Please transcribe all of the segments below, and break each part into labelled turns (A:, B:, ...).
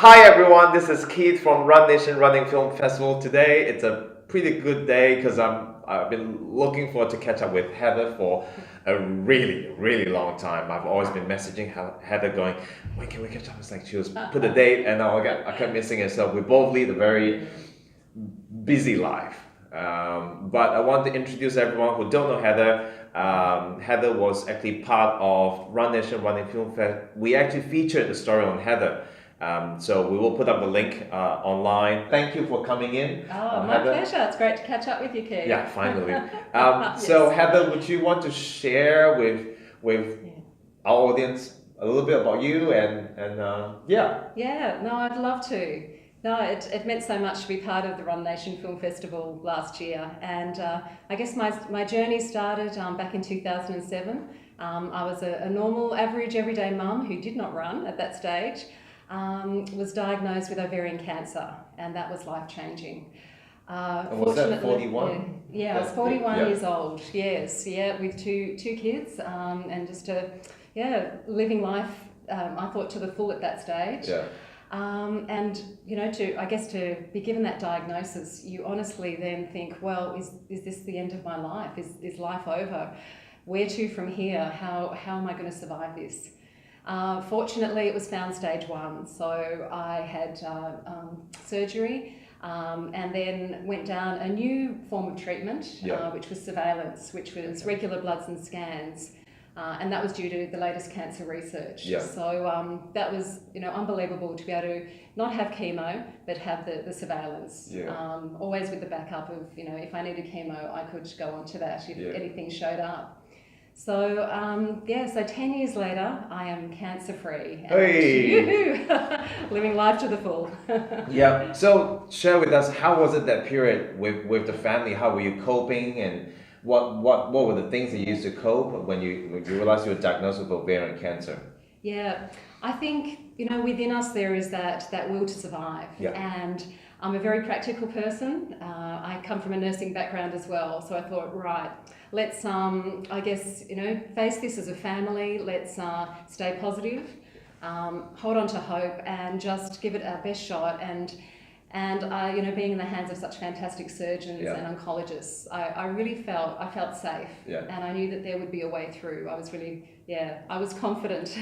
A: Hi everyone, this is Keith from Run Nation Running Film Festival. Today it's a pretty good day because I've been looking forward to catch up with Heather for a really long time. I've always been messaging Heather going, when can we catch up? It's like she was put a date and I kept missing it. So we both lead a very busy life. But I want to introduce everyone who don't know Heather. Heather was actually part of Run Nation Running Film Fest. We actually featured the story on Heather. So we will put up the link online. Thank you for coming in.
B: Oh, my
A: Heather.
B: pleasure. It's great to catch up with you, Keith.
A: Yeah, finally.
B: Yes.
A: So Heather, would you want to share with our audience a little bit about you and yeah?
B: Yeah, no, I'd love to. No, it meant so much to be part of the Run Nation Film Festival last year. And I guess my journey started back in 2007. I was a normal, average, everyday mum who did not run at that stage. Was diagnosed with ovarian cancer, and that was life-changing.
A: And was that 41?
B: Yeah, I was 41 years old. Yes, yeah, with two kids, and just living life. I thought to the full at that stage.
A: Yeah.
B: And to be given that diagnosis, you honestly then think, well, is this the end of my life? Is life over? Where to from here? How am I going to survive this? Fortunately, it was found stage 1, so I had surgery and then went down a new form of treatment, which was surveillance, which was regular bloods and scans, and that was due to the latest cancer research.
A: Yeah.
B: So that was unbelievable to be able to not have chemo but have the surveillance.
A: Yeah.
B: Always with the backup of if I needed chemo, I could go on to that if anything showed up. So, so 10 years later, I am cancer-free.
A: Hey!
B: Living life to the full.
A: Yeah. So share with us, how was it that period with the family? How were you coping, and what were the things that you used to cope when you realized you were diagnosed with ovarian cancer?
B: Yeah, I think, within us there is that will to survive.
A: Yeah.
B: And I'm a very practical person. I come from a nursing background as well. So I thought, right, let's, face this as a family. Let's stay positive, hold on to hope, and just give it our best shot. And being in the hands of such fantastic surgeons and oncologists, I felt safe, and I knew that there would be a way through. I was really, I was confident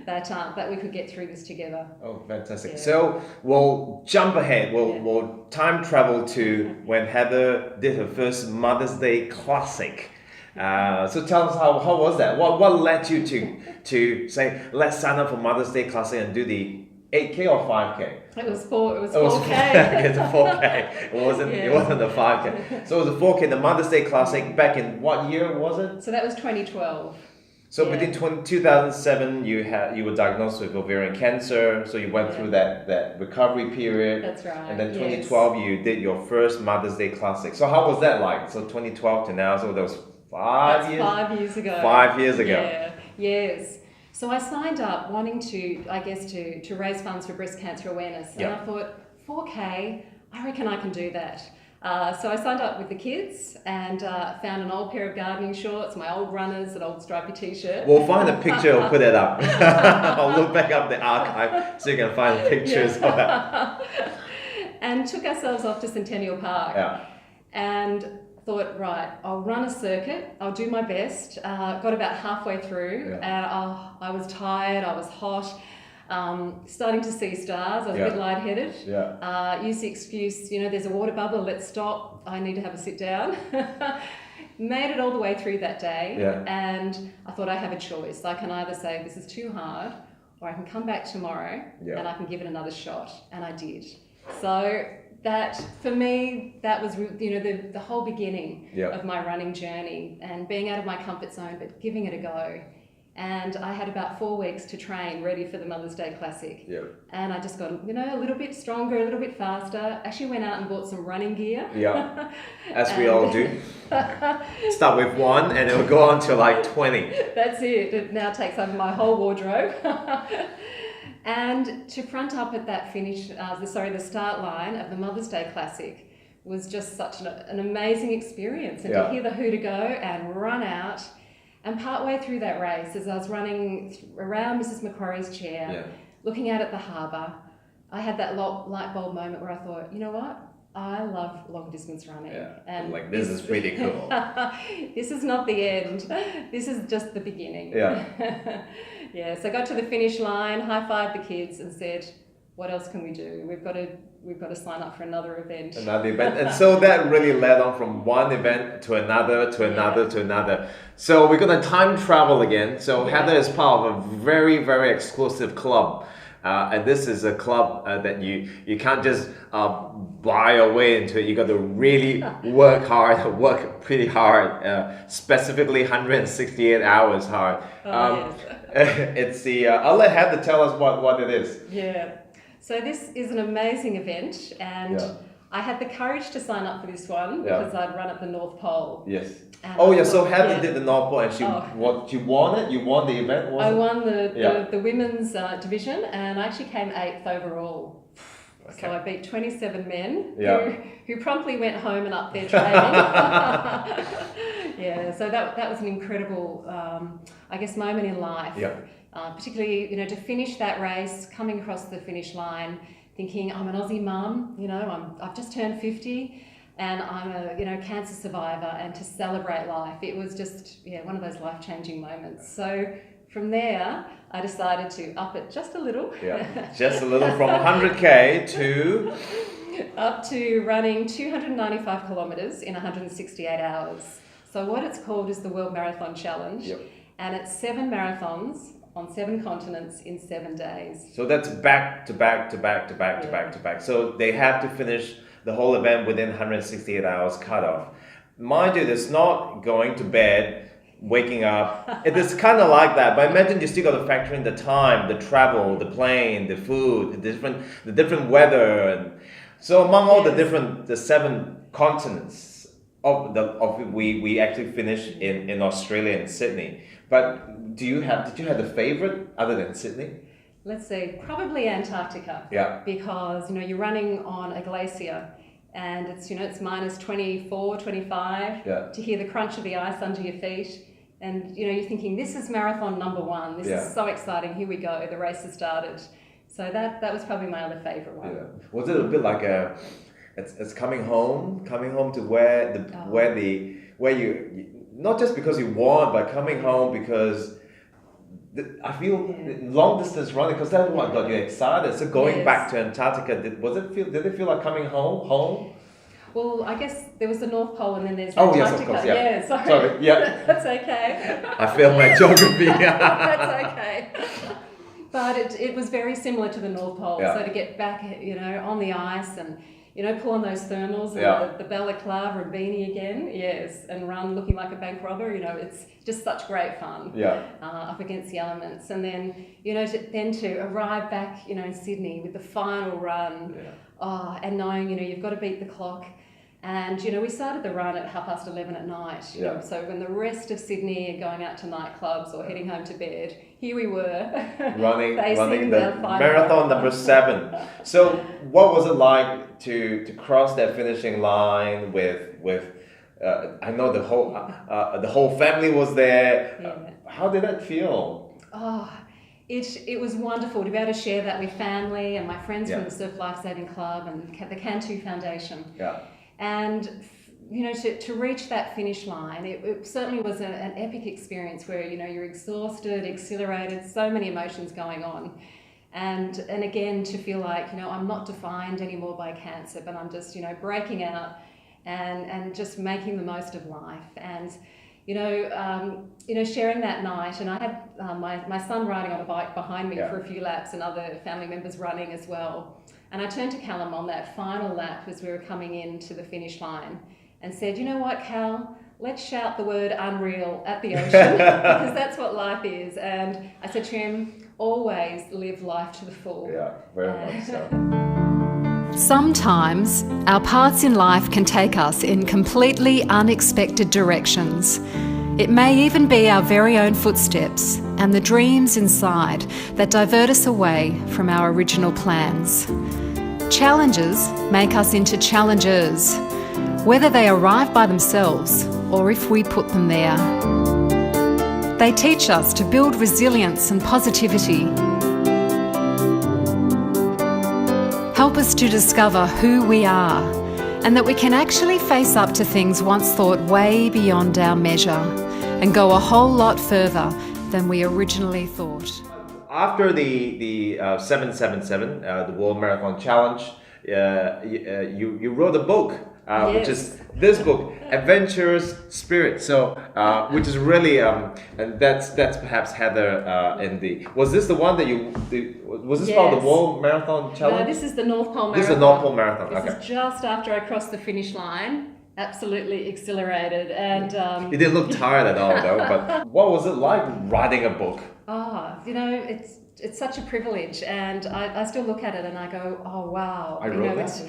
B: that we could get through this together.
A: Oh, fantastic!
B: Yeah.
A: So we'll jump ahead. We'll time travel to when Heather did her first Mother's Day Classic. So tell us how was that? What led you to say let's sign up for Mother's Day Classic and do the 8K or 5K?
B: It was 4K.
A: It's a 4K. It wasn't the 5K. So it was a 4K, the Mother's Day Classic. Back in what year was it?
B: So that was 2012.
A: So between 2007, you were diagnosed with ovarian cancer. So you went through that recovery period.
B: That's right.
A: And then 2012, you did your first Mother's Day Classic. So how was that like? So 2012 to now, so that was 5 years.
B: 5 years ago.
A: 5 years ago.
B: Yeah. Yes. So I signed up wanting to raise funds for breast cancer awareness. And I thought, 4K, I reckon I can do that. So I signed up with the kids and found an old pair of gardening shorts, my old runners, an old stripy t-shirt.
A: We'll find a picture, we'll put it up. I'll look back up the archive so you can find pictures of that.
B: And took ourselves off to Centennial Park.
A: Yeah.
B: And thought, right, I'll run a circuit, I'll do my best. Got about halfway through, and I was tired, I was hot, starting to see stars, I was a bit lightheaded. Used the excuse, there's a water bubble, let's stop, I need to have a sit down. Made it all the way through that day, and I thought I have a choice. I can either say this is too hard, or I can come back tomorrow and I can give it another shot, and I did. So that, for me, that was the whole beginning of my running journey, and being out of my comfort zone but giving it a go. And I had about 4 weeks to train ready for the Mother's Day Classic. And I just got a little bit stronger, a little bit faster. Actually went out and bought some running gear.
A: As we all do. Start with 1 and it'll go on to like 20.
B: That's it. It now takes over my whole wardrobe. And to front up at that the start line of the Mother's Day Classic was just such an amazing experience. And to hear the who to go and run out. And partway through that race, as I was running around Mrs. Macquarie's chair, looking out at the harbour, I had that light bulb moment where I thought, you know what? I love long distance running.
A: Yeah.
B: And
A: Like, this is pretty cool.
B: This is not the end. This is just the beginning.
A: Yeah.
B: Yeah. So I got to the finish line, high-fived the kids and said, what else can we do? We've got to sign up for another event.
A: Another event. And so that really led on from one event to another, to another, to another. So we're going to time travel again. So Heather is part of a very, very exclusive club. And this is a club that you can't just buy your way into it. You got to really work hard, work pretty hard, specifically 168 hours hard. It's the, I'll let Heather tell us what it is.
B: Yeah. So this is an amazing event, and I had the courage to sign up for this one because I'd run at the North Pole.
A: Yes. So Heather did the North Pole, and she won it. You won the event.
B: I won the women's division, and I actually came 8th overall. Okay. So I beat 27 men who promptly went home and upped their training. So that was an incredible, moment in life. Yeah. Particularly, to finish that race, coming across the finish line, thinking I'm an Aussie mum, I've just turned 50 and I'm a cancer survivor, and to celebrate life, it was just one of those life-changing moments. So from there, I decided to up it just a little. Yeah,
A: just a little, from 100k to
B: up to running 295 kilometres in 168 hours. So what it's called is the World Marathon Challenge, and it's 7 marathons on 7 continents in 7 days.
A: So that's back to back to back to back to back to back. So they have to finish the whole event within 168 hours cutoff. Mind you, it's not going to bed, waking up. It is kind of like that, but imagine you still got to factor in the time, the travel, the plane, the food, the different weather. And so among all the 7 continents we actually finished in Australia and Sydney. But did you have a favorite other than Sydney?
B: Let's see, probably Antarctica. Yeah. Because you're running on a glacier, and it's minus 24, 25. Yeah. To hear the crunch of the ice under your feet, and you're thinking, this is marathon number 1. This is so exciting. Here we go. The race has started. So that was probably my other favorite one. Yeah.
A: Was it a bit like it's coming home to where you not just because you won, but coming home because I feel long distance running, because that's what got you excited. So going back to Antarctica, did it feel like coming home?
B: Well, I guess there was the North Pole, and then there's Antarctica.
A: Yes, of course, yeah.
B: Sorry. Yeah. That's okay.
A: I failed my geography.
B: That's okay. But it was very similar to the North Pole. So to get back, on the ice and pull on those thermals and the balaclava and beanie again, and run looking like a bank robber, it's just such great fun. Up against the elements, and then to arrive back, in Sydney with the final run, and knowing you've got to beat the clock. And we started the run at 11:30 at night. So when the rest of Sydney are going out to nightclubs or heading home to bed, here we were
A: running the marathon number 7. So what was it like to cross that finishing line with I know the whole family was there. How did that feel?
B: It was wonderful to be able to share that with family and my friends from the Surf Lifesaving Club and the Cantu Foundation. And to reach that finish line, it certainly was an epic experience where you're exhausted, exhilarated, so many emotions going on, and again to feel like I'm not defined anymore by cancer, but I'm just breaking out and just making the most of life, and sharing that night. And I had my son riding on a bike behind me for a few laps, and other family members running as well. And I turned to Callum on that final lap as we were coming into the finish line and said, you know what, Cal, let's shout the word unreal at the ocean because that's what life is. And I said to him, always live life to the full.
A: Yeah, very much so.
C: Sometimes our paths in life can take us in completely unexpected directions. It may even be our very own footsteps and the dreams inside that divert us away from our original plans. Challenges make us into challengers, whether they arrive by themselves or if we put them there. They teach us to build resilience and positivity. help us to discover who we are, and that we can actually face up to things once thought way beyond our measure and go a whole lot further than we originally thought.
A: After the 777, the World Marathon Challenge, you wrote a book, which is this book, Adventurous Spirit. So, which is really, and that's perhaps Heather in the. Was this the one that was this part of the World Marathon Challenge?
B: No, this is the North Pole Marathon.
A: This is the North Pole Marathon.
B: This is just after I crossed the finish line. Absolutely exhilarated, and
A: you didn't look tired at all, though. But what was it like writing a book?
B: It's such a privilege, and I still look at it and I go, oh wow.
A: I wrote that.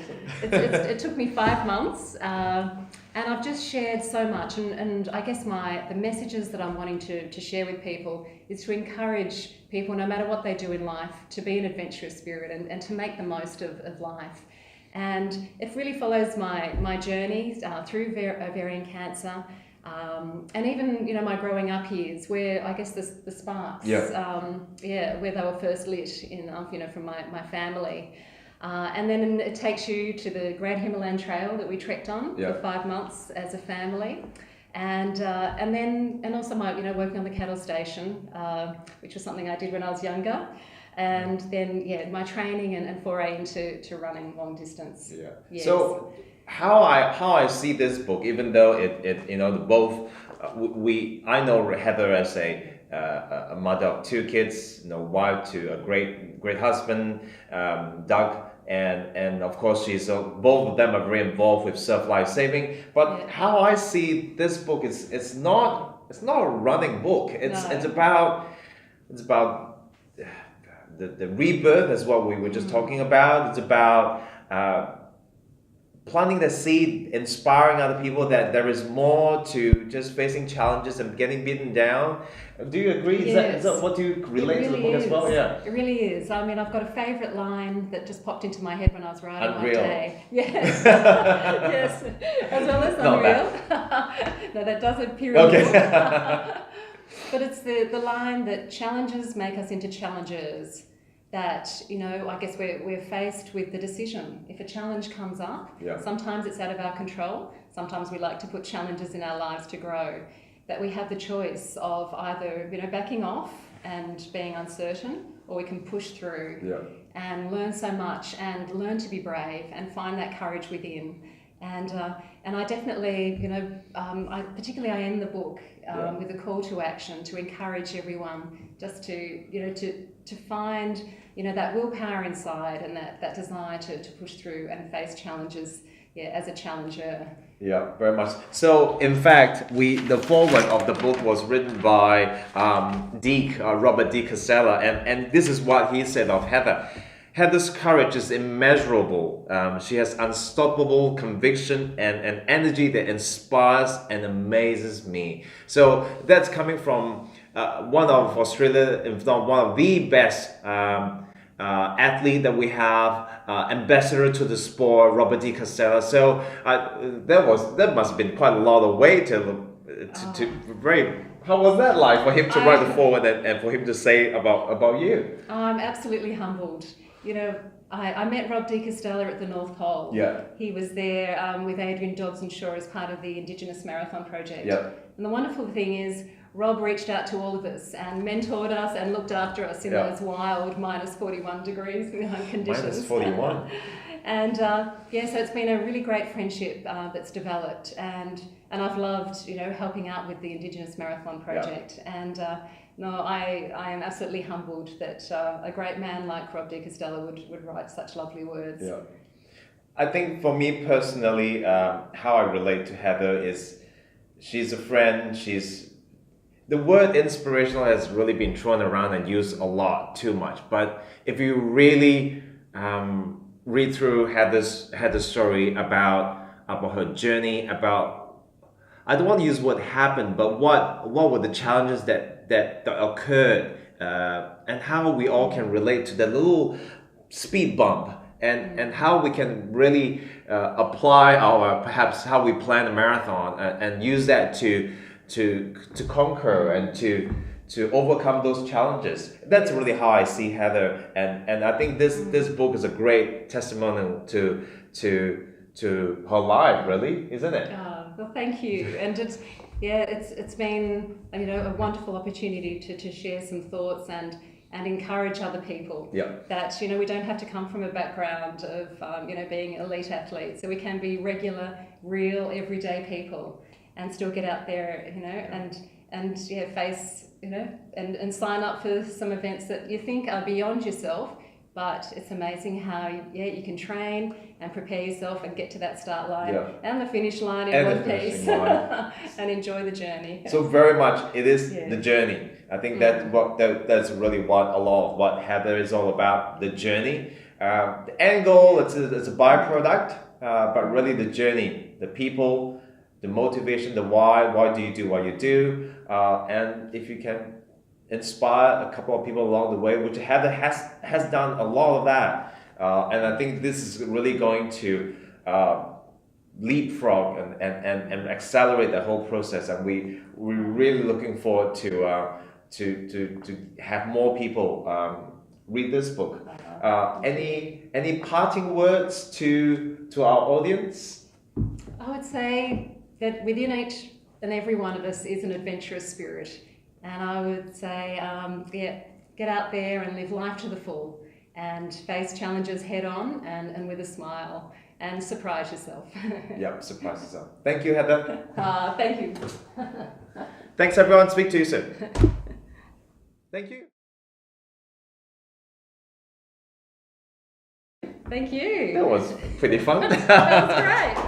B: It took me 5 months, and I've just shared so much, and I guess the messages that I'm wanting to share with people is to encourage people, no matter what they do in life, to be an adventurous spirit and to make the most of life. And it really follows my journey through ovarian cancer, and even my growing up years, where I guess the sparks, where they were first lit in from my family, and then it takes you to the Great Himalayan Trail that we trekked on for 5 months as a family. And also my working on the cattle station, which was something I did when I was younger. And then my training and foray into running long distance. Yeah. Yes.
A: So how I see this book, even though it both I know Heather as a mother of 2 kids, wife to a great husband, Doug, and of course both of them are very involved with surf life saving. But how I see this book is it's not a running book. It's about the rebirth is what we were just talking about. It's about planting the seed, inspiring other people that there is more to just facing challenges and getting beaten down. Do you agree?
B: Yes.
A: Is that what you relate to the book as well? Yeah.
B: It really is. I mean, I've got a favourite line that just popped into my head when I was writing
A: Unreal.
B: one day. Yes. Yes. As well as
A: Not
B: unreal. No, that does appear in the book. But it's the line that challenges make us into challengers. That, I guess we're faced with the decision. If a challenge comes up, sometimes it's out of our control. Sometimes we like to put challenges in our lives to grow. That we have the choice of either, backing off and being uncertain, or we can push through and learn so much and learn to be brave and find that courage within. And I definitely, particularly I end the book with a call to action to encourage everyone just to find, that willpower inside and that desire to push through and face challenges, as a challenger.
A: Yeah, very much. So, in fact, the foreword of the book was written by Robert D. Casella, and this is what he said of Heather. Heather's courage is immeasurable. She has unstoppable conviction and energy that inspires and amazes me. So that's coming from one of Australia, if not one of the best athlete that we have, ambassador to the sport, Robert D. Casella. So that must have been quite a lot of weight How was that like for him to write the foreword and for him to say about you?
B: I'm absolutely humbled. I met Rob D. Costello at the North Pole.
A: Yeah.
B: He was there with Adrian Dodson-Shaw as part of the Indigenous Marathon Project.
A: Yeah.
B: And the wonderful thing is, Rob reached out to all of us and mentored us and looked after us in those wild minus 41 degrees conditions.
A: Minus 41.
B: And so it's been a really great friendship that's developed, and I've loved helping out with the Indigenous Marathon Project. And I am absolutely humbled that a great man like Rob D. Costello would write such lovely words.
A: Yeah. I think for me personally, how I relate to Heather is she's a friend. The word inspirational has really been thrown around and used a lot, too much. But if you really read through Heather's story about her journey, about, I don't want to use what happened, but what were the challenges that occurred, and how we all can relate to that little speed bump, and how we can really apply perhaps how we plan a marathon and use that to conquer and to overcome those challenges. That's really how I see Heather, and I think this book is a great testimonial to her life, really, isn't it?
B: Well, thank you. And it's been a wonderful opportunity to share some thoughts and encourage other people.
A: Yeah.
B: That we don't have to come from a background of being elite athletes, so we can be regular, real, everyday people and still get out there, and face and sign up for some events that you think are beyond yourself. But it's amazing how you can train and prepare yourself and get to that start line and the finish line in one piece and enjoy the journey.
A: So very much it is the journey. I think that's really what a lot of what Heather is all about, the journey. The end goal, it's a byproduct, but really the journey, the people, the motivation, the why do you do what you do, and if you can inspire a couple of people along the way, which Heather has done a lot of that, and I think this is really going to leapfrog and accelerate the whole process, and we're really looking forward to have more people read this book. Any parting words to our audience?
B: I would say that within each and every one of us is an adventurous spirit. And I would say, get out there and live life to the full and face challenges head on and with a smile and surprise yourself.
A: Yep, surprise yourself. Thank you, Heather.
B: Thank you.
A: Thanks, everyone. Speak to you soon. Thank you.
B: Thank you.
A: That was pretty fun.
B: That was great.